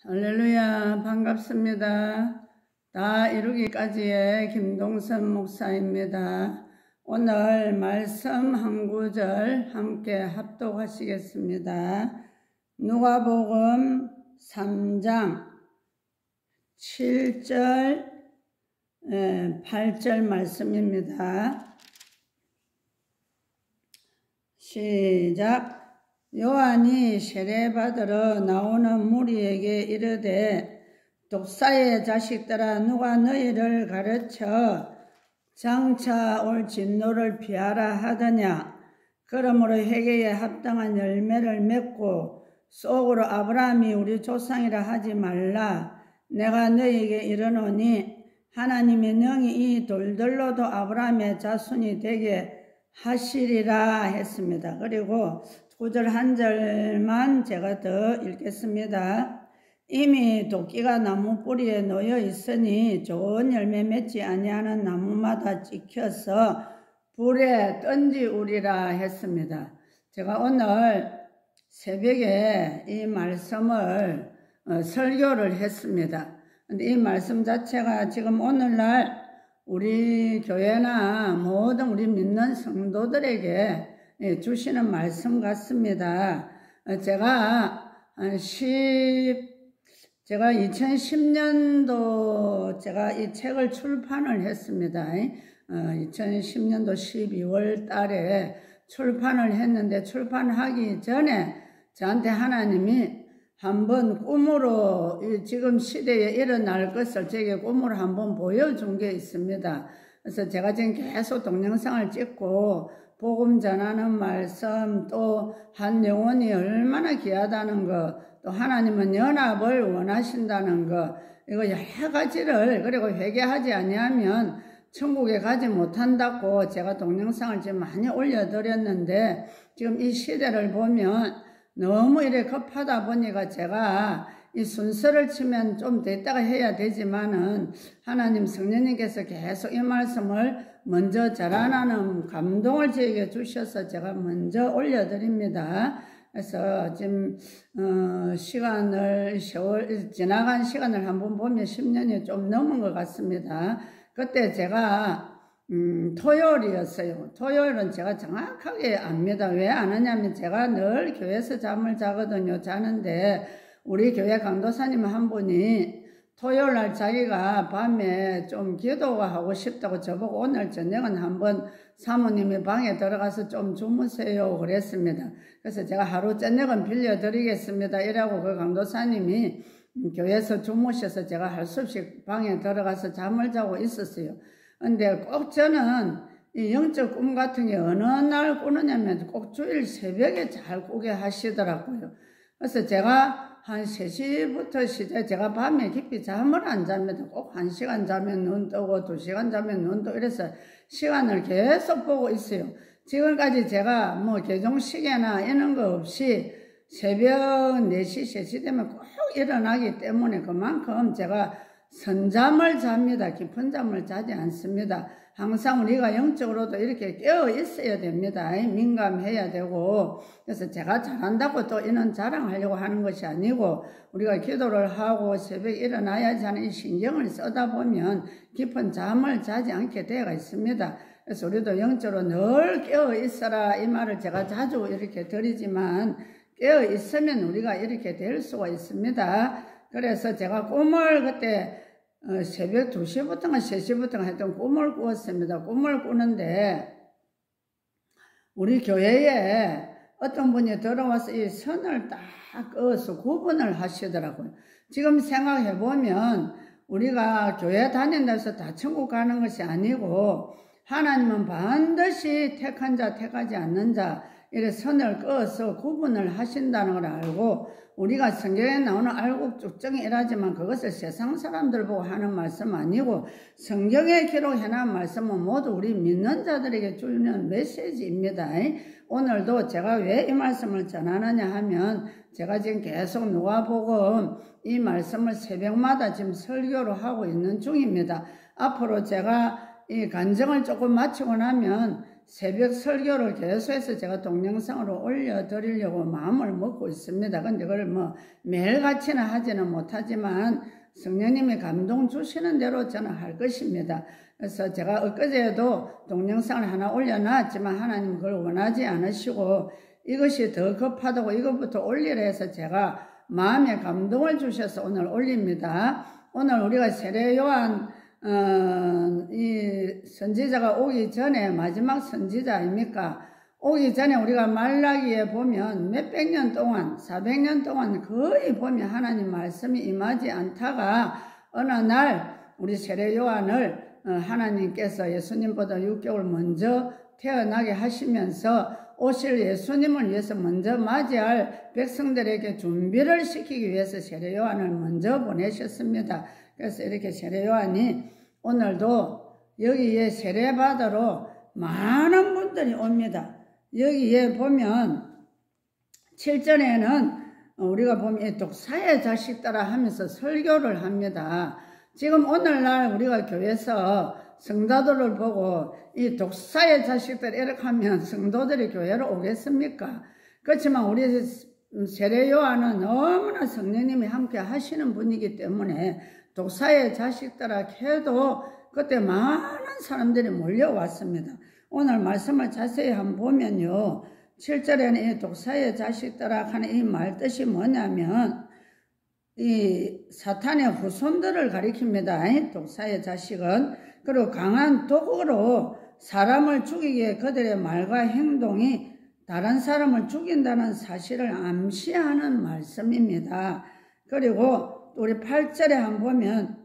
할렐루야, 반갑습니다. 다 이루기까지의 김동선 목사입니다. 오늘 말씀 한 구절 함께 합독하시겠습니다. 누가복음 3장 7절 8절 말씀입니다. 시작. 요한이 세례받으러 나오는 무리에게 이르되 독사의 자식들아, 누가 너희를 가르쳐 장차 올 진노를 피하라 하더냐. 그러므로 회개에 합당한 열매를 맺고 속으로 아브라함이 우리 조상이라 하지 말라. 내가 너희에게 이르노니 하나님이 능히 이 돌들로도 아브라함의 자손이 되게 하시리라 했습니다. 그리고 9절 한 절만 제가 더 읽겠습니다. 이미 도끼가 나무 뿌리에 놓여 있으니 좋은 열매 맺지 아니하는 나무마다 찍혀서 불에 던지우리라 했습니다. 제가 오늘 새벽에 이 말씀을 설교를 했습니다. 근데 이 말씀 자체가 지금 오늘날 우리 교회나 모든 우리 믿는 성도들에게 주시는 말씀 같습니다. 제가 2010년도 제가 이 책을 출판을 했습니다. 2010년도 12월 달에 출판을 했는데, 출판하기 전에 저한테 하나님이 한번 꿈으로 지금 시대에 일어날 것을 제게 꿈으로 한번 보여준 게 있습니다. 그래서 제가 지금 계속 동영상을 찍고 복음 전하는 말씀, 또 한 영혼이 얼마나 귀하다는 것, 또 하나님은 연합을 원하신다는 것, 이거 여러 가지를, 그리고 회개하지 아니하면 천국에 가지 못한다고 제가 동영상을 지금 많이 올려드렸는데, 지금 이 시대를 보면 너무 이래 급하다 보니까 제가 이 순서를 치면 좀 더 있다가 해야 되지만은 하나님 성령님께서 계속 이 말씀을 먼저 전하는 감동을 저에게 주셔서 제가 먼저 올려드립니다. 그래서 지금 지나간 시간을 한번 보면 10년이 좀 넘은 것 같습니다. 그때 제가 토요일이었어요. 토요일은 제가 정확하게 압니다. 왜 아느냐면 제가 늘 교회에서 잠을 자거든요. 자는데 우리 교회 강도사님 한 분이 토요일날 자기가 밤에 좀 기도가 하고 싶다고 저보고 오늘 저녁은 한번 사모님의 방에 들어가서 좀 주무세요 그랬습니다. 그래서 제가 하루 저녁은 빌려드리겠습니다 이라고 그 강도사님이 교회에서 주무셔서 제가 할 수 없이 방에 들어가서 잠을 자고 있었어요. 근데 꼭 저는 이 영적 꿈 같은 게 어느 날 꾸느냐면 꼭 주일 새벽에 잘 꾸게 하시더라고요. 그래서 제가 한 3시부터 제가 밤에 깊이 잠을 안 잡니다. 꼭 1시간 자면 눈 뜨고 2시간 자면 눈 뜨고 이래서 시간을 계속 보고 있어요. 지금까지 제가 뭐 개종시계나 이런 거 없이 새벽 4시, 3시 되면 꼭 일어나기 때문에 그만큼 제가 선잠을 잡니다. 깊은 잠을 자지 않습니다. 항상 우리가 영적으로도 이렇게 깨어 있어야 됩니다. 민감해야 되고. 그래서 제가 잘한다고 또 이런 자랑하려고 하는 것이 아니고, 우리가 기도를 하고 새벽에 일어나야지 하는 이 신경을 쓰다 보면 깊은 잠을 자지 않게 되어 있습니다. 그래서 우리도 영적으로 늘 깨어 있어라 이 말을 제가 자주 이렇게 드리지만, 깨어 있으면 우리가 이렇게 될 수가 있습니다. 그래서 제가 꿈을 그때 새벽 2시부터인가 3시부터인가 했던 꿈을 꾸었습니다. 꿈을 꾸는데 우리 교회에 어떤 분이 들어와서 이 선을 딱 그어서 구분을 하시더라고요. 지금 생각해보면 우리가 교회 다닌다고 해서 다 천국 가는 것이 아니고, 하나님은 반드시 택한 자, 택하지 않는 자, 이렇게 선을 그어서 구분을 하신다는 걸 알고, 우리가 성경에 나오는 알곡죽정이라지만 그것을 세상 사람들 보고 하는 말씀 아니고 성경에 기록해놓은 말씀은 모두 우리 믿는 자들에게 주는 메시지입니다. 오늘도 제가 왜 이 말씀을 전하느냐 하면, 제가 지금 계속 누가복음 이 말씀을 새벽마다 지금 설교로 하고 있는 중입니다. 앞으로 제가 이 간증을 조금 마치고 나면 새벽 설교를 계속해서 제가 동영상으로 올려드리려고 마음을 먹고 있습니다. 근데 그걸 뭐 매일같이는 하지는 못하지만 성령님이 감동 주시는 대로 저는 할 것입니다. 그래서 제가 엊그제도 동영상을 하나 올려놨지만 하나님 그걸 원하지 않으시고 이것이 더 급하다고 이것부터 올리라 해서 제가 마음에 감동을 주셔서 오늘 올립니다. 오늘 우리가 세례 요한 이 선지자가 오기 전에 마지막 선지자 아닙니까? 오기 전에 우리가 말라기에 보면 몇백 년 동안 400년 동안 거의 보면 하나님 말씀이 임하지 않다가 어느 날 우리 세례 요한을 하나님께서 예수님보다 6개월 먼저 태어나게 하시면서 오실 예수님을 위해서 먼저 맞이할 백성들에게 준비를 시키기 위해서 세례 요한을 먼저 보내셨습니다. 그래서 이렇게 세례 요한이 오늘도 여기에 세례 받으러 많은 분들이 옵니다. 여기에 보면 7절에는 우리가 보면 독사의 자식 따라 하면서 설교를 합니다. 지금 오늘날 우리가 교회에서 성도들을 보고 이 독사의 자식들 이렇게 하면 성도들이 교회로 오겠습니까? 그렇지만 우리 세례 요한은 너무나 성령님이 함께 하시는 분이기 때문에 독사의 자식들아 해도 그때 많은 사람들이 몰려왔습니다. 오늘 말씀을 자세히 한번 보면요. 7절에는 이 독사의 자식들아 하는 이 말 뜻이 뭐냐면 이 사탄의 후손들을 가리킵니다. 독사의 자식은. 그리고 강한 독으로 사람을 죽이기에 그들의 말과 행동이 다른 사람을 죽인다는 사실을 암시하는 말씀입니다. 그리고 우리 8절에 한번 보면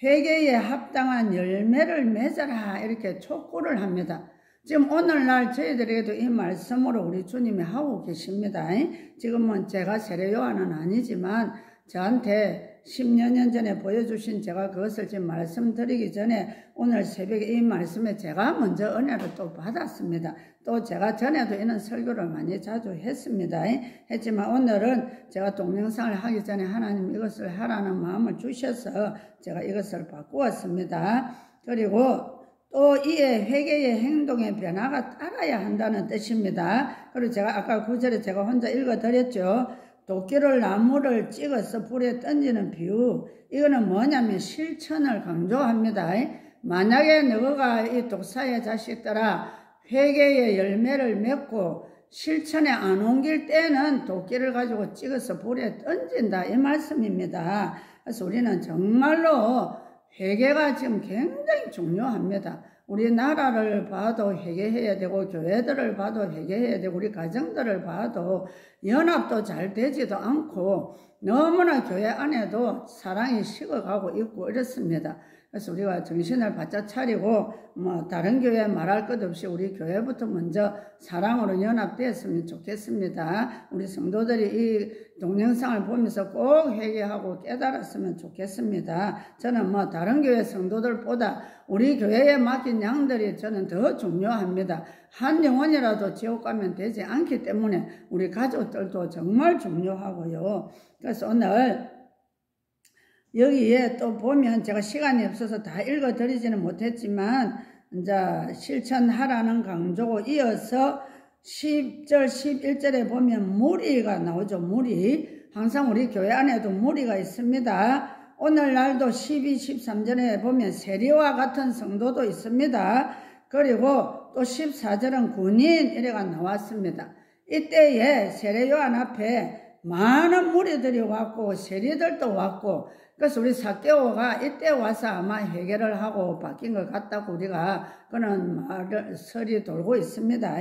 회개에 합당한 열매를 맺어라 이렇게 촉구를 합니다. 지금 오늘날 저희들에게도 이 말씀으로 우리 주님이 하고 계십니다. 지금은 제가 세례 요한은 아니지만 저한테 10여 년 전에 보여주신 제가 그것을 지금 말씀드리기 전에 오늘 새벽에 이 말씀에 제가 먼저 은혜를 또 받았습니다. 또 제가 전에도 이런 설교를 많이 자주 했습니다. 했지만 오늘은 제가 동영상을 하기 전에 하나님 이것을 하라는 마음을 주셔서 제가 이것을 바꾸었습니다. 그리고 또 이에 회개의 행동의 변화가 따라야 한다는 뜻입니다. 그리고 제가 아까 9절에 제가 혼자 읽어드렸죠. 도끼를 나무를 찍어서 불에 던지는 비유. 이거는 뭐냐면 실천을 강조합니다. 만약에 너가 이 독사의 자식들아 회개의 열매를 맺고 실천에 안 옮길 때는 도끼를 가지고 찍어서 불에 던진다 이 말씀입니다. 그래서 우리는 정말로 회개가 지금 굉장히 중요합니다. 우리나라를 봐도 회개해야 되고 교회들을 봐도 회개해야 되고 우리 가정들을 봐도 연합도 잘 되지도 않고 너무나 교회 안에도 사랑이 식어가고 있고 이렇습니다. 그래서 우리가 정신을 바짝 차리고 다른 교회 말할 것 없이 우리 교회부터 먼저 사랑으로 연합되었으면 좋겠습니다. 우리 성도들이 이 동영상을 보면서 꼭 회개하고 깨달았으면 좋겠습니다. 저는 다른 교회 성도들보다 우리 교회에 맡긴 양들이 저는 더 중요합니다. 한 영혼이라도 지옥 가면 되지 않기 때문에 우리 가족들도 정말 중요하고요. 그래서 오늘 여기에 또 보면 제가 시간이 없어서 다 읽어드리지는 못했지만 이제 실천하라는 강조고 이어서 10절 11절에 보면 무리가 나오죠. 무리. 항상 우리 교회 안에도 무리가 있습니다. 오늘날도 12, 13절에 보면 세리와 같은 성도도 있습니다. 그리고 또 14절은 군인 이래가 나왔습니다. 이때에 세례 요한 앞에 많은 무리들이 왔고 세리들도 왔고 그래서 우리 사개오가 이때 와서 아마 해결을 하고 바뀐 것 같다고 우리가 그런 설이 돌고 있습니다.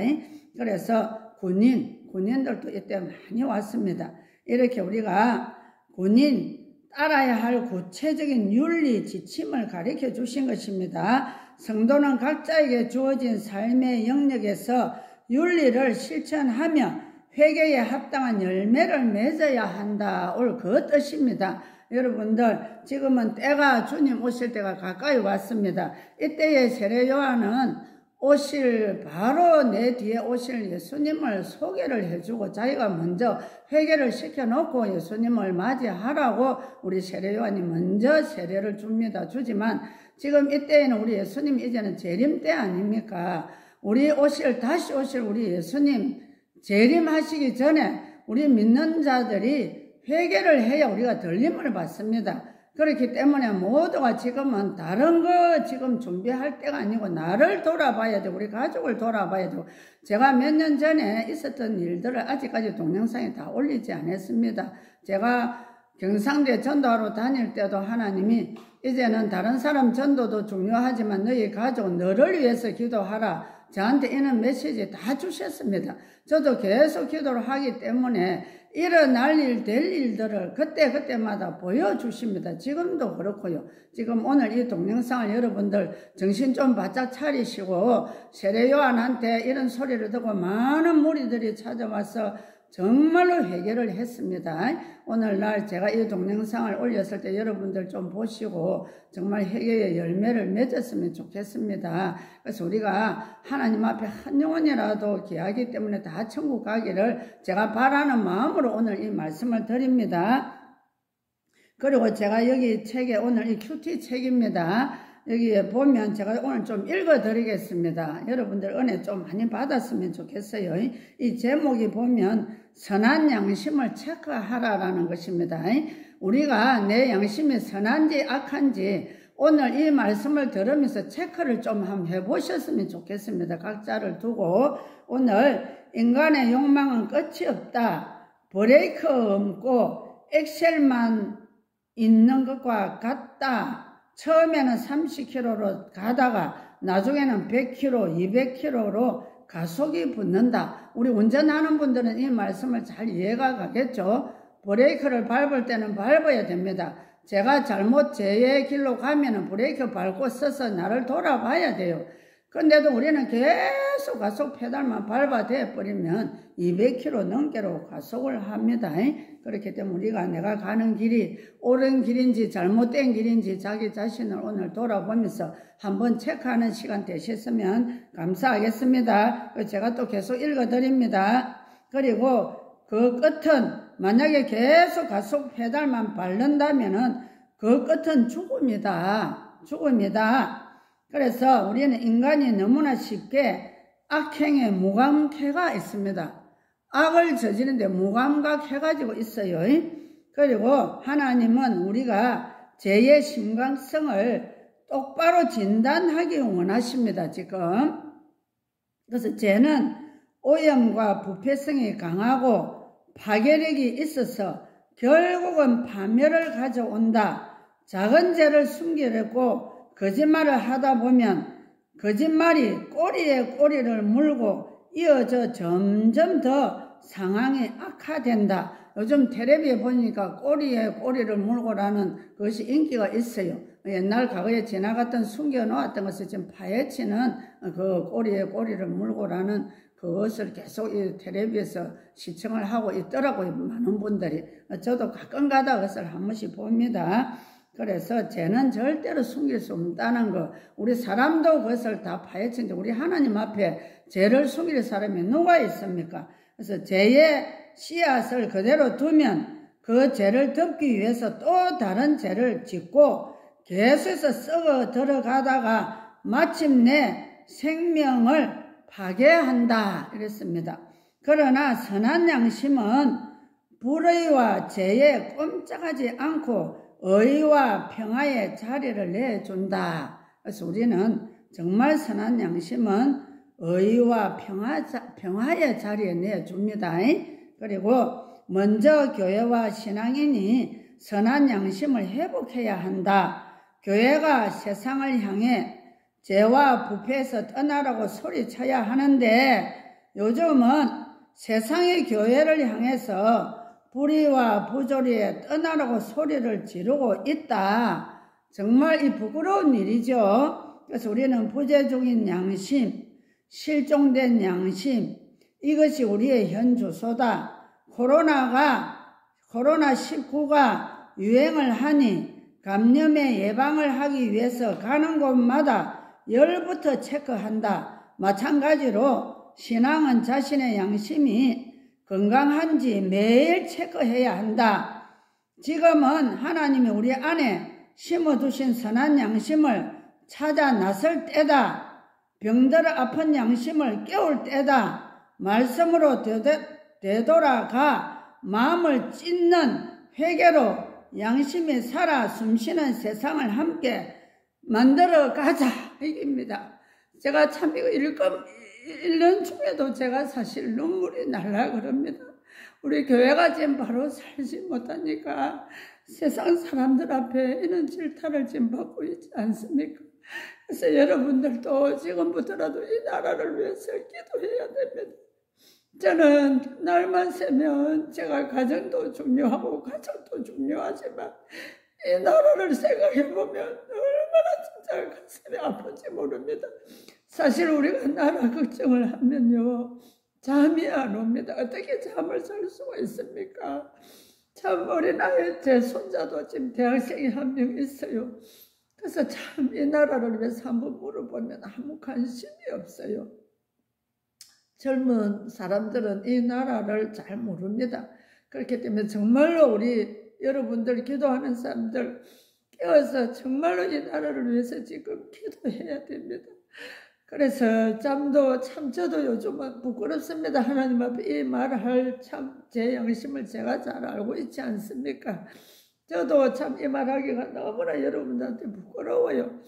그래서 군인들도 이때 많이 왔습니다. 이렇게 우리가 군인 따라야 할 구체적인 윤리 지침을 가르쳐 주신 것입니다. 성도는 각자에게 주어진 삶의 영역에서 윤리를 실천하며 회개에 합당한 열매를 맺어야 한다. 올 그 뜻입니다. 여러분들 지금은 때가 주님 오실 때가 가까이 왔습니다. 이때의 세례 요한은 바로 내 뒤에 오실 예수님을 소개를 해주고 자기가 먼저 회개를 시켜놓고 예수님을 맞이하라고 우리 세례 요한이 먼저 세례를 주지만 지금 이때에는 우리 예수님 이제는 재림 때 아닙니까? 다시 오실 우리 예수님 재림하시기 전에 우리 믿는 자들이 회개를 해야 우리가 들림을 받습니다. 그렇기 때문에 모두가 지금은 다른 거 지금 준비할 때가 아니고 나를 돌아봐야 되고 우리 가족을 돌아봐야 되고, 제가 몇 년 전에 있었던 일들을 아직까지 동영상에 다 올리지 않았습니다. 제가 경상대 전도하러 다닐 때도 하나님이 이제는 다른 사람 전도도 중요하지만 너희 가족 너를 위해서 기도하라, 저한테 이런 메시지 다 주셨습니다. 저도 계속 기도를 하기 때문에 일어날 일, 될 일들을 그때마다 보여주십니다. 지금도 그렇고요. 지금 오늘 이 동영상을 여러분들 정신 좀 바짝 차리시고, 세례요한한테 이런 소리를 듣고 많은 무리들이 찾아와서 정말로 회개를 했습니다. 오늘날 제가 이 동영상을 올렸을 때 여러분들 좀 보시고 정말 회개의 열매를 맺었으면 좋겠습니다. 그래서 우리가 하나님 앞에 한 영혼이라도 귀하기 때문에 다 천국 가기를 제가 바라는 마음으로 오늘 이 말씀을 드립니다. 그리고 제가 여기 책에 오늘 이 큐티 책입니다. 여기에 보면 제가 오늘 좀 읽어드리겠습니다. 여러분들 은혜 좀 많이 받았으면 좋겠어요. 이 제목이 보면 선한 양심을 체크하라라는 것입니다. 우리가 내 양심이 선한지 악한지 오늘 이 말씀을 들으면서 체크를 좀 한번 해보셨으면 좋겠습니다. 각자를 두고 오늘 인간의 욕망은 끝이 없다. 브레이크 없고 엑셀만 있는 것과 같다. 처음에는 30km로 가다가 나중에는 100km, 200km로 가속이 붙는다. 우리 운전하는 분들은 이 말씀을 잘 이해가 가겠죠. 브레이크를 밟을 때는 밟아야 됩니다. 제가 잘못 제의 길로 가면은 브레이크 밟고 서서 나를 돌아봐야 돼요. 근데도 우리는 계속 가속 페달만 밟아대 버리면 200km 넘게로 가속을 합니다. 그렇기 때문에 우리가 내가 가는 길이 옳은 길인지 잘못된 길인지 자기 자신을 오늘 돌아보면서 한번 체크하는 시간 되셨으면 감사하겠습니다. 제가 또 계속 읽어드립니다. 그리고 그 끝은 만약에 계속 가속 페달만 밟는다면은 그 끝은 죽음이다. 그래서 우리는 인간이 너무나 쉽게 악행에 무감해가 있습니다. 악을 저지르는데 무감각해가지고 있어요. 그리고 하나님은 우리가 죄의 심각성을 똑바로 진단하기 원하십니다. 지금. 그래서 죄는 오염과 부패성이 강하고 파괴력이 있어서 결국은 파멸을 가져온다. 작은 죄를 숨기려고 거짓말을 하다 보면 거짓말이 꼬리에 꼬리를 물고 이어져 점점 더 상황이 악화된다. 요즘 텔레비에 보니까 꼬리에 꼬리를 물고라는 것이 인기가 있어요. 옛날 과거에 지나갔던 숨겨놓았던 것을 지금 파헤치는 그 꼬리에 꼬리를 물고라는 그것을 계속 이 텔레비에서 시청을 하고 있더라고요. 많은 분들이. 저도 가끔 가다 그것을 한 번씩 봅니다. 그래서 죄는 절대로 숨길 수 없다는 거. 우리 사람도 그것을 다 파헤치는데 우리 하나님 앞에 죄를 숨길 사람이 누가 있습니까? 그래서 죄의 씨앗을 그대로 두면 그 죄를 덮기 위해서 또 다른 죄를 짓고 계속해서 썩어 들어가다가 마침내 생명을 파괴한다. 이랬습니다. 그러나 선한 양심은 불의와 죄에 꼼짝하지 않고 의와 평화의 자리를 내준다. 그래서 우리는 정말 선한 양심은 의와 평화의 자리에 내줍니다. 그리고 먼저 교회와 신앙인이 선한 양심을 회복해야 한다. 교회가 세상을 향해 죄와 부패에서 떠나라고 소리쳐야 하는데 요즘은 세상의 교회를 향해서 불의와 부조리에 떠나라고 소리를 지르고 있다. 정말 이 부끄러운 일이죠. 그래서 우리는 부재중인 양심, 실종된 양심, 이것이 우리의 현 주소다. 코로나19가 유행을 하니 감염의 예방을 하기 위해서 가는 곳마다 열부터 체크한다. 마찬가지로 신앙은 자신의 양심이 건강한지 매일 체크해야 한다. 지금은 하나님이 우리 안에 심어두신 선한 양심을 찾아 나설 때다. 병들어 아픈 양심을 깨울 때다. 말씀으로 되돌아가 마음을 찢는 회개로 양심이 살아 숨쉬는 세상을 함께 만들어 가자. 이깁니다. 제가 참 이거 읽는 중에도 제가 사실 눈물이 날라 그럽니다. 우리 교회가 지금 바로 살지 못하니까 세상 사람들 앞에 이런 질타를 지금 받고 있지 않습니까? 그래서 여러분들도 지금부터라도 이 나라를 위해서 기도해야 됩니다. 저는 날만 새면 제가 가정도 중요하고 가정도 중요하지만 이 나라를 생각해보면 얼마나 진짜 가슴이 아픈지 모릅니다. 사실 우리가 나라 걱정을 하면요 잠이 안 옵니다. 어떻게 잠을 잘 수가 있습니까? 참 어린아이 제 손자도 지금 대학생이 한 명 있어요. 그래서 참 이 나라를 위해서 한번 물어보면 아무 관심이 없어요. 젊은 사람들은 이 나라를 잘 모릅니다. 그렇기 때문에 정말로 우리 여러분들 기도하는 사람들 깨어서 정말로 이 나라를 위해서 지금 기도해야 됩니다. 그래서 잠도 참 저도 요즘은 부끄럽습니다. 하나님 앞에 이 말을 할 참 제 양심을 제가 잘 알고 있지 않습니까? 저도 참 이 말하기가 너무나 여러분들한테 부끄러워요.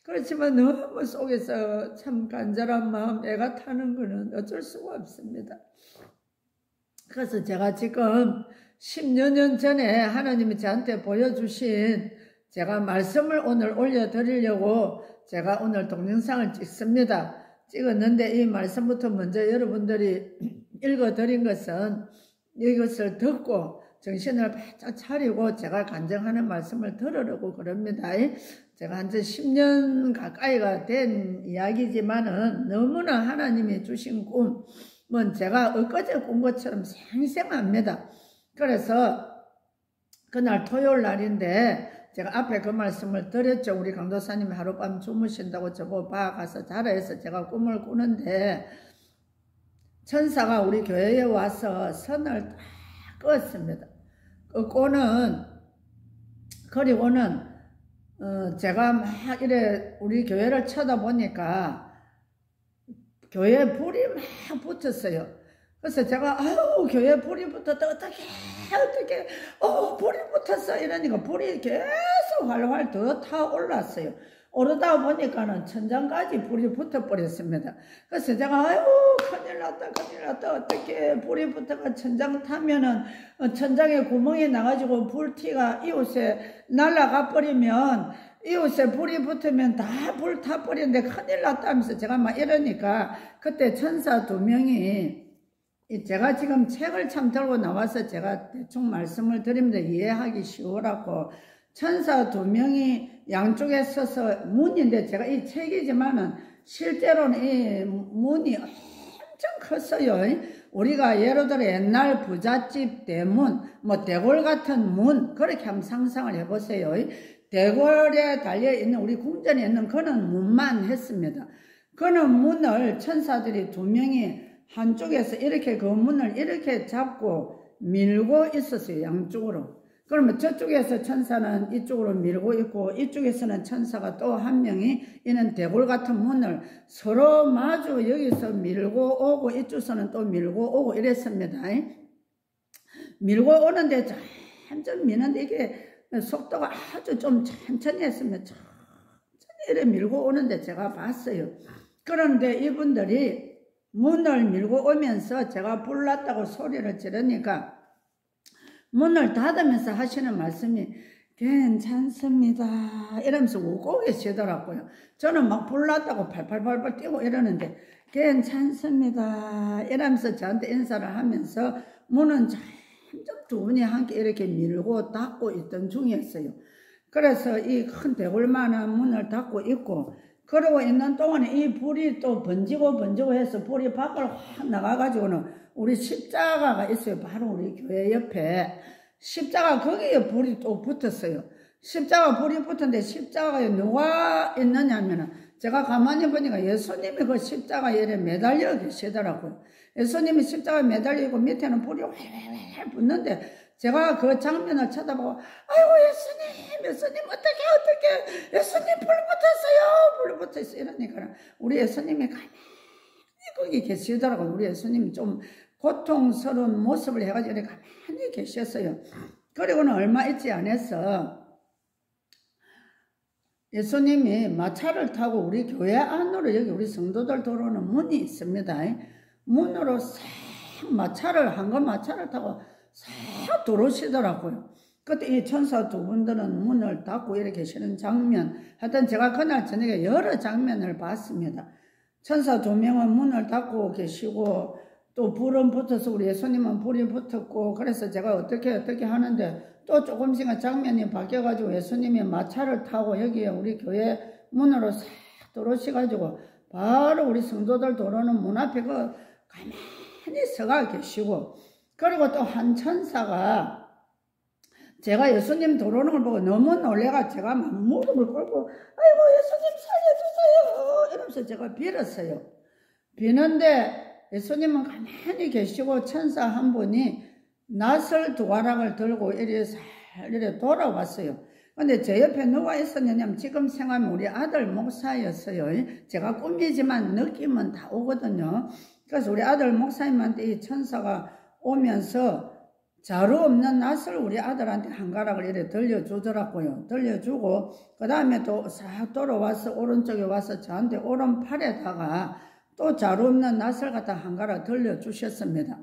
그렇지만 너무 속에서 참 간절한 마음 애가 타는 거는 어쩔 수가 없습니다. 그래서 제가 지금 10여 년 전에 하나님이 저한테 보여주신 제가 말씀을 오늘 올려드리려고 제가 오늘 동영상을 찍습니다. 찍었는데 이 말씀부터 먼저 여러분들이 읽어드린 것은 이것을 듣고 정신을 바짝 차리고 제가 간증하는 말씀을 들으려고 그럽니다. 제가 한 10년 가까이가 된 이야기지만은 너무나 하나님이 주신 꿈은 제가 엊그제 꾼 것처럼 생생합니다. 그래서 그날 토요일 날인데 제가 앞에 그 말씀을 드렸죠. 우리 강도사님이 하룻밤 주무신다고 저보고 가서 자라 해서 제가 꿈을 꾸는데 천사가 우리 교회에 와서 선을 딱 그었습니다. 그리고는 제가 막 이래 우리 교회를 쳐다보니까 교회에 불이 막 붙었어요. 그래서 제가 교회에 불이 붙었다 어떻게 불이 붙었어 이러니까 불이 계속 활활 더 타올랐어요. 오르다 보니까는 천장까지 불이 붙어버렸습니다. 그래서 제가 큰일 났다 어떻게 불이 붙어가 천장 타면은 천장에 구멍이 나가지고 불티가 이웃에 날아가 버리면 이웃에 불이 붙으면 다 불 타버리는데 큰일 났다 하면서 제가 막 이러니까 그때 천사 2명이 제가 지금 책을 참 들고 나와서 제가 대충 말씀을 드립니다. 이해하기 쉬우라고. 천사 2명이 양쪽에 서서 문인데 제가 이 책이지만은 실제로는 이 문이 엄청 컸어요. 우리가 예를 들어 옛날 부잣집 대문, 대골 같은 문 그렇게 한번 상상을 해보세요. 대골에 달려있는 우리 궁전에 있는 그런 문만 했습니다. 그런 문을 천사들이 2명이 한쪽에서 이렇게 그 문을 이렇게 잡고 밀고 있었어요. 양쪽으로. 그러면 저쪽에서 천사는 이쪽으로 밀고 있고 이쪽에서는 천사가 또 한 명이 이는 대골 같은 문을 서로 마주 여기서 밀고 오고 이쪽에서는 또 밀고 오고 이랬습니다. 밀고 오는데 점점 미는데 이게 속도가 아주 좀 천천히 했습니다. 천천히 이렇게 밀고 오는데 제가 봤어요. 그런데 이분들이 문을 밀고 오면서 제가 불났다고 소리를 지르니까 문을 닫으면서 하시는 말씀이 괜찮습니다 이러면서 웃고 계시더라고요. 저는 막 불났다고 팔팔팔팔 뛰고 이러는데 괜찮습니다 이러면서 저한테 인사를 하면서 문은 점점 두 분이 함께 이렇게 밀고 닫고 있던 중이었어요. 그래서 이 큰 대골만한 문을 닫고 있고 그러고 있는 동안에 이 불이 또 번지고 해서 불이 밖으로 확 나가가지고는 우리 십자가가 있어요. 바로 우리 교회 옆에. 십자가 거기에 불이 또 붙었어요. 십자가 불이 붙었는데 십자가에 누가 있느냐면은 제가 가만히 보니까 예수님이 그 십자가에 매달려 계시더라고요. 예수님이 십자가에 매달리고 밑에는 불이 활활 붙는데 제가 그 장면을 쳐다보고, 아이고, 예수님, 어떻게, 예수님 불 붙었어요. 이러니까, 우리 예수님이 가만히 거기 계시더라고요. 우리 예수님이 좀 고통스러운 모습을 해가지고 가만히 계셨어요. 그리고는 얼마 있지 않아서, 예수님이 마차를 타고 우리 교회 안으로 여기 우리 성도들 들어오는 문이 있습니다. 문으로 싹 마차를 한건 마차를 타고 싹 들어오시더라고요. 그때 이 천사 두 분들은 문을 닫고 이렇게 계시는 장면, 하여튼 제가 그날 저녁에 여러 장면을 봤습니다. 천사 두 명은 문을 닫고 계시고 또 불은 붙어서 우리 예수님은 불이 붙었고, 그래서 제가 어떻게 하는데 또 조금씩 장면이 바뀌어가지고 예수님이 마차를 타고 여기에 우리 교회 문으로 싹 들어오셔가지고 바로 우리 성도들 들어오는 문 앞에 가만히 서가 계시고, 그리고 또 한 천사가 제가 예수님 들어오는 걸 보고 너무 놀래가 제가 막 무릎을 꿇고 아이고 예수님 살려주세요 이러면서 제가 빌었어요. 비는데 예수님은 가만히 계시고 천사 한 분이 낫을 두 가락을 들고 이래 돌아왔어요. 근데 제 옆에 누가 있었냐면 지금 생각하면 우리 아들 목사였어요. 제가 꿈이지만 느낌은 다 오거든요. 그래서 우리 아들 목사님한테 이 천사가 오면서 자루 없는 낫을 우리 아들한테 한 가락을 이렇게 들려주더라고요. 들려주고 그 다음에 또 싹 돌아와서 오른쪽에 와서 저한테 오른팔에다가 또 자루 없는 낫을 갖다 한 가락 들려주셨습니다.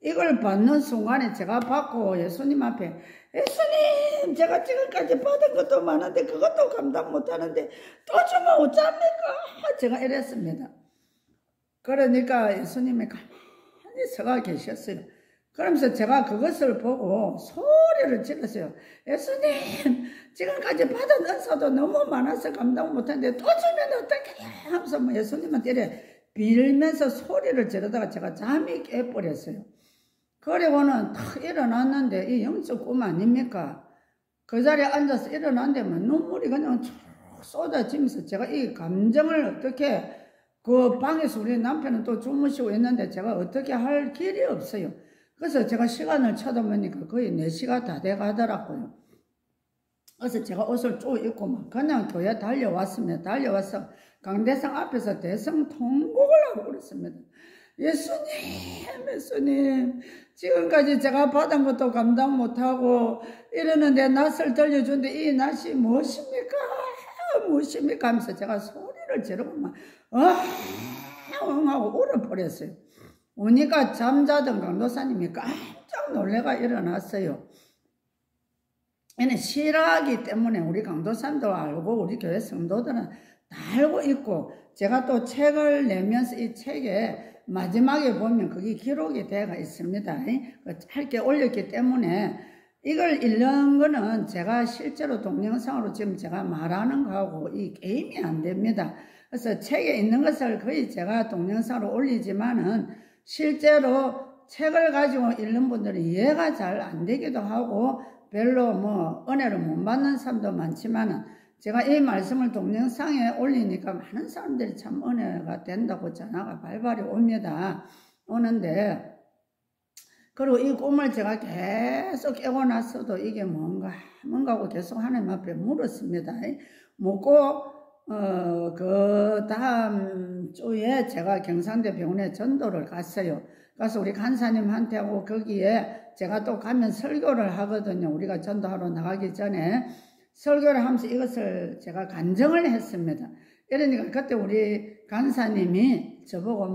이걸 받는 순간에 제가 받고 예수님 앞에 예수님 제가 지금까지 받은 것도 많은데 그것도 감당 못하는데 또 주면 어쩝니까? 제가 이랬습니다. 그러니까 예수님이 가만히 서가 계셨어요. 그러면서 제가 그것을 보고 소리를 질렀어요. 예수님 지금까지 받은 은사도 너무 많아서 감당 못하는데 또 주면 어떡해 하면서 뭐 예수님한테 이래 빌면서 소리를 지르다가 제가 잠이 깨버렸어요. 그리고는 탁 일어났는데 이 영적 꿈 아닙니까? 그 자리에 앉아서 일어났는데 뭐 눈물이 그냥 쭉 쏟아지면서 제가 이 감정을 어떻게 그 방에서 우리 남편은 또 주무시고 있는데 제가 어떻게 할 길이 없어요. 그래서 제가 시간을 쳐다보니까 거의 4시가 다 돼가더라고요. 그래서 제가 옷을 쭉 입고 막 그냥 교회 달려왔습니다. 달려와서 강대상 앞에서 대성 통곡을 하고 그랬습니다. 예수님 지금까지 제가 받은 것도 감당 못하고 이러는데 낫을 들려주는데 이 낫이 무엇입니까 하면서 제가 소리를 지르고 막 하고 울어버렸어요. 오니까 잠자던 강도사님이 깜짝 놀래가 일어났어요. 얘는 실화이기 때문에 우리 강도사님도 알고 우리 교회 성도들은 다 알고 있고, 제가 또 책을 내면서 이 책에 마지막에 보면 그게 기록이 되어 있습니다. 짧게 올렸기 때문에 이걸 읽는 거는 제가 실제로 동영상으로 지금 제가 말하는 거하고 이 게임이 안 됩니다. 그래서 책에 있는 것을 거의 제가 동영상으로 올리지만은 실제로 책을 가지고 읽는 분들은 이해가 잘 안 되기도 하고 별로 뭐 은혜를 못 받는 사람도 많지만은 제가 이 말씀을 동영상에 올리니까 많은 사람들이 참 은혜가 된다고 전화가 발발이 오는데, 그리고 이 꿈을 제가 계속 깨고 났어도 이게 뭔가 하고 계속 하나님 앞에 물었습니다. 묻고 그 다음 주에 제가 경상대 병원에 전도를 갔어요. 가서 우리 간사님한테 하고 거기에 제가 또 가면 설교를 하거든요. 우리가 전도하러 나가기 전에 설교를 하면서 이것을 제가 간증을 했습니다. 이러니까 그때 우리 간사님이 저보고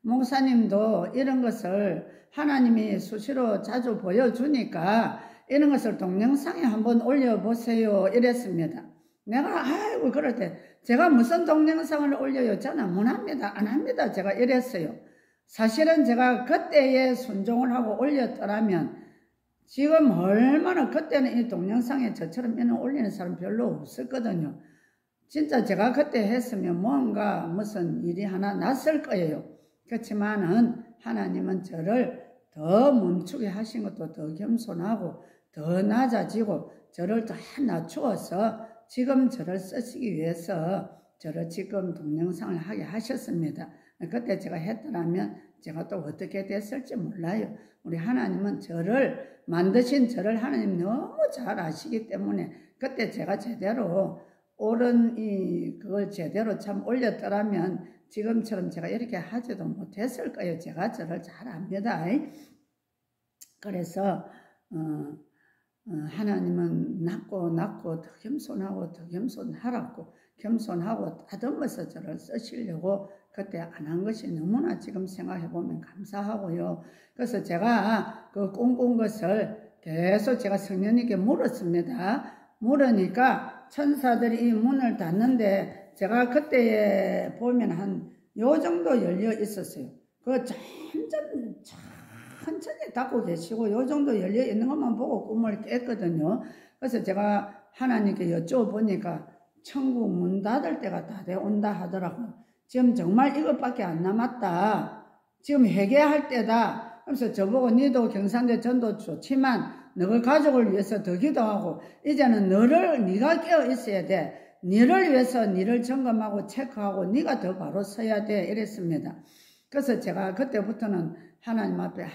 목사님도 이런 것을 하나님이 수시로 자주 보여주니까 이런 것을 동영상에 한번 올려보세요 이랬습니다. 내가 아이고 그럴 때 제가 무슨 동영상을 올려요? 저는 안 합니다. 제가 이랬어요. 사실은 제가 그때에 순종을 하고 올렸더라면 지금 얼마나 그때는 이 동영상에 저처럼 이런 올리는 사람 별로 없었거든요. 진짜 제가 그때 했으면 뭔가 무슨 일이 하나 났을 거예요. 그렇지만은 하나님은 저를 더 멈추게 하신 것도 더 겸손하고 더 낮아지고 저를 더 낮추어서 지금 저를 쓰시기 위해서 저를 지금 동영상을 하게 하셨습니다. 그때 제가 했더라면 제가 또 어떻게 됐을지 몰라요. 우리 하나님은 저를 만드신 저를 하나님 너무 잘 아시기 때문에 그때 제가 제대로 옳은 그걸 제대로 참 올렸더라면 지금처럼 제가 이렇게 하지도 못했을 거예요. 제가 저를 잘 압니다. 그래서 하나님은 낮고 더 겸손하고 더 겸손하고 다듬어서 저를 쓰시려고 그때 안 한 것이 너무나 지금 생각해보면 감사하고요. 그래서 제가 그 꿈꾼 것을 계속 제가 성령님께 물었습니다. 물으니까 천사들이 이 문을 닫는데 제가 그때 보면 한 요 정도 열려 있었어요. 그 천천히 닫고 계시고 요 정도 열려 있는 것만 보고 꿈을 깼거든요. 그래서 제가 하나님께 여쭤보니까 천국 문 닫을 때가 다 돼 온다 하더라고요. 지금 정말 이것밖에 안 남았다. 지금 회개할 때다. 그래서 저보고 니도 경상대 전도 좋지만 너희 가족을 위해서 더 기도하고 이제는 네가 깨어 있어야 돼. 니를 위해서 니를 점검하고 체크하고 니가 더 바로 서야 돼. 이랬습니다. 그래서 제가 그때부터는 하나님 앞에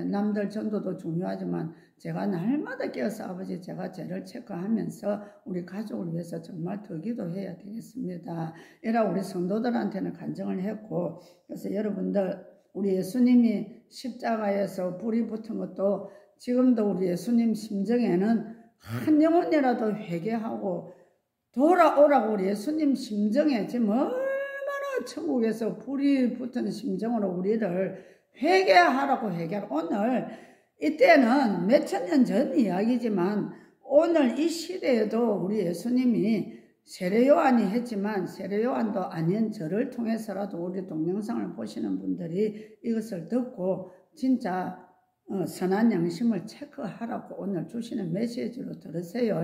남들 전도도 중요하지만 제가 날마다 깨어서 아버지 제가 죄를 체크하면서 우리 가족을 위해서 정말 더 기도해야 되겠습니다. 이라 우리 성도들한테는 간증을 했고 그래서 여러분들 우리 예수님이 십자가에서 불이 붙은 것도 지금도 우리 예수님 심정에는 한 영혼이라도 회개하고 돌아오라고 우리 예수님 심정에 지금 얼마나 천국에서 불이 붙은 심정으로 우리를 회개하라고 오늘 이때는 몇천 년 전 이야기지만 오늘 이 시대에도 우리 예수님이 세례요한이 했지만 세례요한도 아닌 저를 통해서라도 우리 동영상을 보시는 분들이 이것을 듣고 진짜 선한 양심을 체크하라고 오늘 주시는 메시지로 들으세요.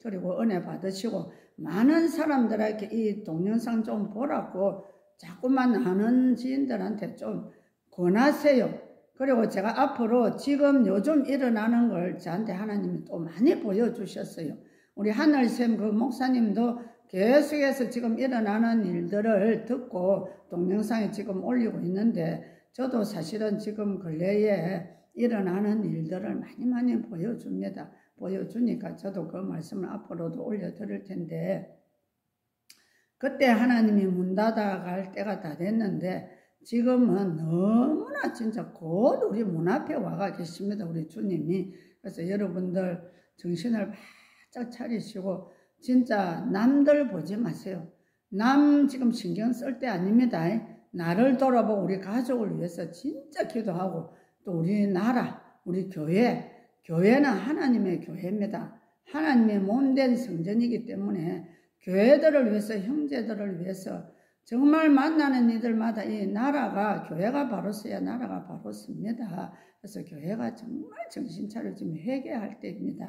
그리고 은혜 받으시고 많은 사람들에게 이 동영상 좀 보라고 자꾸만 아는 지인들한테 좀 권하세요. 그리고 제가 앞으로 지금 요즘 일어나는 걸 저한테 하나님이 또 많이 보여주셨어요. 우리 하늘샘 그 목사님도 계속해서 지금 일어나는 일들을 듣고 동영상에 지금 올리고 있는데 저도 사실은 지금 근래에 일어나는 일들을 많이 보여줍니다. 보여주니까 저도 그 말씀을 앞으로도 올려드릴 텐데 그때 하나님이 문 닫아갈 때가 다 됐는데 지금은 너무나 진짜 곧 우리 문 앞에 와가 계십니다. 우리 주님이. 그래서 여러분들 정신을 바짝 차리시고 진짜 남들 보지 마세요. 남 지금 신경 쓸 때 아닙니다. 나를 돌아보고 우리 가족을 위해서 진짜 기도하고 또 우리 나라, 우리 교회는 하나님의 교회입니다. 하나님의 몸된 성전이기 때문에 교회들을 위해서 형제들을 위해서 정말 만나는 이들마다 이 나라가 교회가 바로 서야 나라가 바로 섭니다. 그래서 교회가 정말 정신 차려 지금 회개할 때입니다.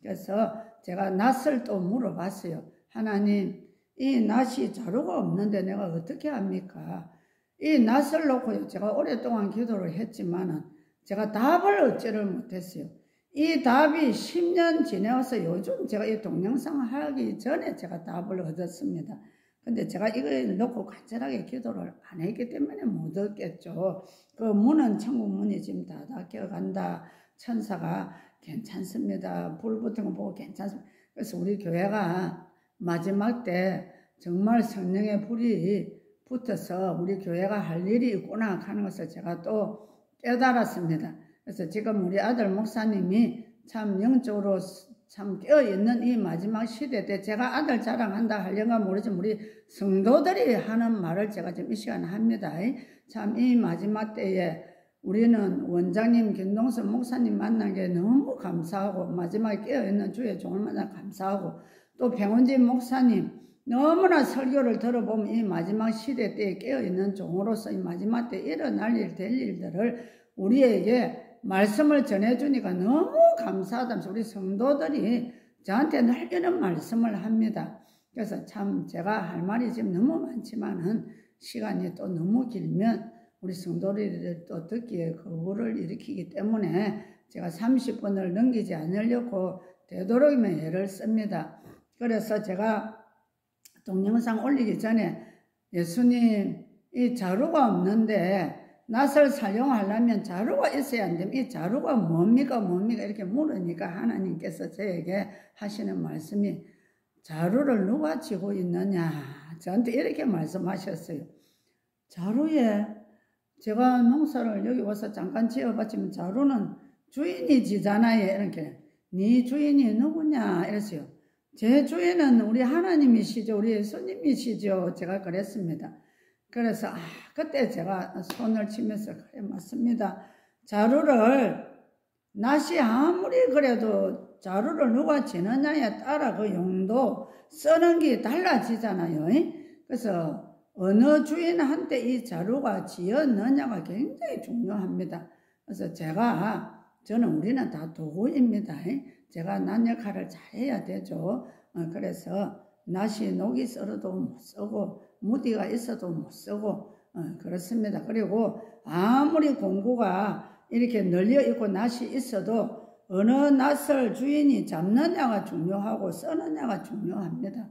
그래서 제가 낫을 또 물어봤어요. 하나님 이 낫이 자루가 없는데 내가 어떻게 합니까? 이 낫을 놓고 제가 오랫동안 기도를 했지만은 제가 답을 얻지를 못했어요. 이 답이 10년 지내어서 요즘 제가 이 동영상 하기 전에 제가 답을 얻었습니다. 근데 제가 이걸 놓고 간절하게 기도를 안 했기 때문에 못 얻겠죠. 그 문은 천국 문이 지금 다 닫혀간다. 천사가 괜찮습니다. 불 붙은 거 보고 괜찮습니다. 그래서 우리 교회가 마지막 때 정말 성령의 불이 붙어서 우리 교회가 할 일이 있구나 하는 것을 제가 또 깨달았습니다. 그래서 지금 우리 아들 목사님이 참 영적으로 참 깨어있는 이 마지막 시대 때 제가 아들 자랑한다 하려가 모르지만 우리 성도들이 하는 말을 제가 지금 이 시간에 합니다. 참 이 마지막 때에 우리는 원장님 김동선 목사님 만난 게 너무 감사하고 마지막에 깨어있는 주의 종을 만나 감사하고 또 백원진 목사님 너무나 설교를 들어보면 이 마지막 시대 때에 깨어있는 종으로서 이 마지막 때 일어날 일 될 일들을 우리에게 말씀을 전해주니까 너무 감사하다면서 우리 성도들이 저한테 늘 이런 말씀을 합니다. 그래서 참 제가 할 말이 지금 너무 많지만은 시간이 또 너무 길면 우리 성도들이 또 듣기에 거부를 일으키기 때문에 제가 30분을 넘기지 않으려고 되도록이면 애를 씁니다. 그래서 제가 동영상 올리기 전에 예수님 이 자루가 없는데 낫을 사용하려면 자루가 있어야 안 됩니다. 이 자루가 뭡니까 이렇게 물으니까 하나님께서 저에게 하시는 말씀이 자루를 누가 쥐고 있느냐 저한테 이렇게 말씀하셨어요. 자루에 제가 농사를 여기 와서 잠깐 지어봤지만 자루는 주인이 지잖아요. 이렇게 네 주인이 누구냐 이랬어요. 제 주인은 우리 하나님이시죠. 우리 예수님이시죠. 제가 그랬습니다. 그래서 그때 제가 손을 치면서 그래 맞습니다. 자루를 낫이 아무리 그래도 자루를 누가 지느냐에 따라 그 용도 쓰는 게 달라지잖아요. 그래서 어느 주인한테 이 자루가 지었느냐가 굉장히 중요합니다. 그래서 저는 우리는 다 도구입니다. 제가 낫 역할을 잘해야 되죠. 그래서 낫이 녹이 썰어도 못 쓰고 무디가 있어도 못 쓰고 그렇습니다. 그리고 아무리 공구가 이렇게 널려 있고 낫이 있어도 어느 낫을 주인이 잡느냐가 중요하고 쓰느냐가 중요합니다.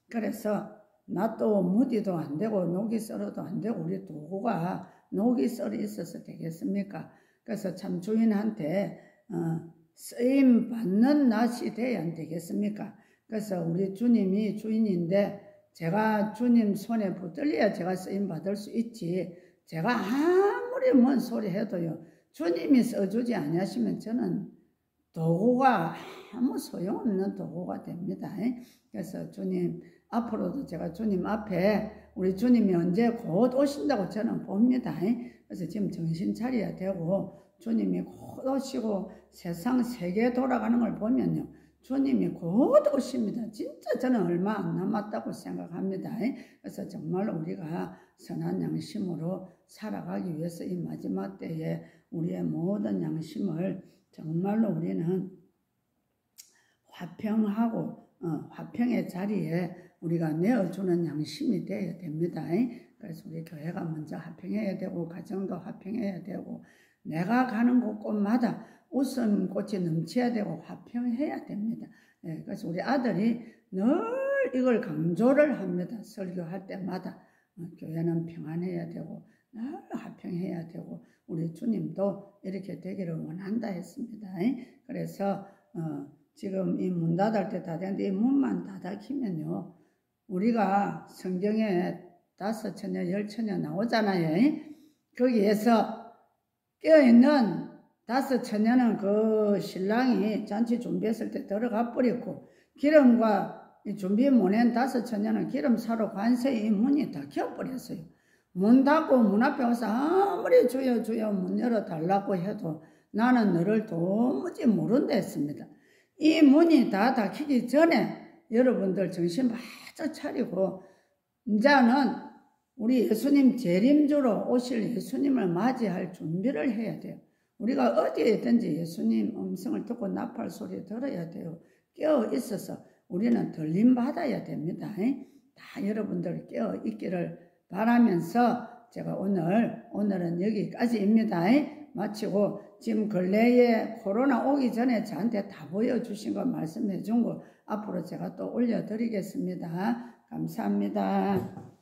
그래서 낫도 무디도 안 되고 녹이 썰어도 안 되고 우리 도구가 녹이 썰어 있어서 되겠습니까? 그래서 참 주인한테 쓰임 받는 낫이 돼야 안 되겠습니까? 그래서 우리 주님이 주인인데 제가 주님 손에 붙들려야 제가 쓰임 받을 수 있지. 제가 아무리 뭔 소리 해도요. 주님이 써주지 아니하시면 저는 도구가 아무 소용없는 도구가 됩니다. 그래서 주님 앞으로도 제가 주님 앞에 우리 주님이 언제 곧 오신다고 저는 봅니다. 그래서 지금 정신 차려야 되고 주님이 곧 오시고 세상 세계 돌아가는 걸 보면요. 주님이 곧 오십니다. 진짜 저는 얼마 안 남았다고 생각합니다. 그래서 정말 우리가 선한 양심으로 살아가기 위해서 이 마지막 때에 우리의 모든 양심을 정말로 우리는 화평하고 화평의 자리에 우리가 내어주는 양심이 되어야 됩니다. 그래서 우리 교회가 먼저 화평해야 되고 가정도 화평해야 되고 내가 가는 곳곳마다 웃음꽃이 넘쳐야 되고 화평해야 됩니다. 그래서 우리 아들이 늘 이걸 강조를 합니다. 설교할 때마다 교회는 평안해야 되고 늘 화평해야 되고 우리 주님도 이렇게 되기를 원한다 했습니다. 그래서 지금 이 문 닫을 때 다 되는데 이 문만 닫히면요. 우리가 성경에 5처녀, 10처녀 나오잖아요. 거기에서 깨어있는 5처녀는 그 신랑이 잔치 준비했을 때 들어가 버렸고 기름과 준비 못한 5처녀는 기름 사러 관세의 문이 닫혀버렸어요. 문 닫고 문 앞에 와서 아무리 주여 주여 문 열어달라고 해도 나는 너를 도무지 모른다 했습니다. 이 문이 다 닫히기 전에 여러분들 정신 바짝 차리고 이제는 우리 예수님 재림주로 오실 예수님을 맞이할 준비를 해야 돼요. 우리가 어디에 있든지 예수님 음성을 듣고 나팔 소리 들어야 돼요. 깨어 있어서 우리는 들림 받아야 됩니다. 다 여러분들 깨어 있기를 바라면서 제가 오늘은 여기까지입니다. 마치고 지금 근래에 코로나 오기 전에 저한테 다 보여주신 거 말씀해 준 거 앞으로 제가 또 올려드리겠습니다. 감사합니다.